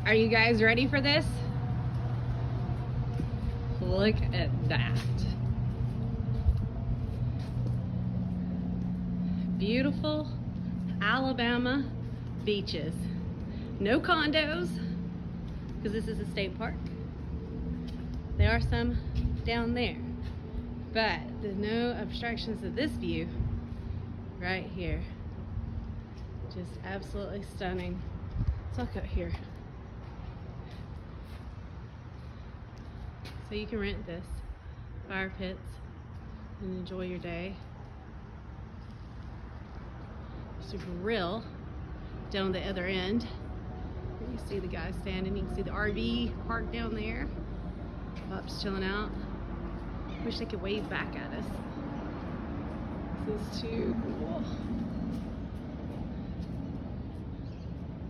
Are you guys ready for this? Look at that. Beautiful Alabama beaches. No condos, because this is a state park. There are some down there, but there's no obstructions of this view right here. Just absolutely stunning. Let's look out here. So you can rent this, fire pits, and enjoy your day. There's a grill down the other end. You see the guy standing. You can see the RV parked down there. Pups chilling out. Wish they could wave back at us. This is too cool.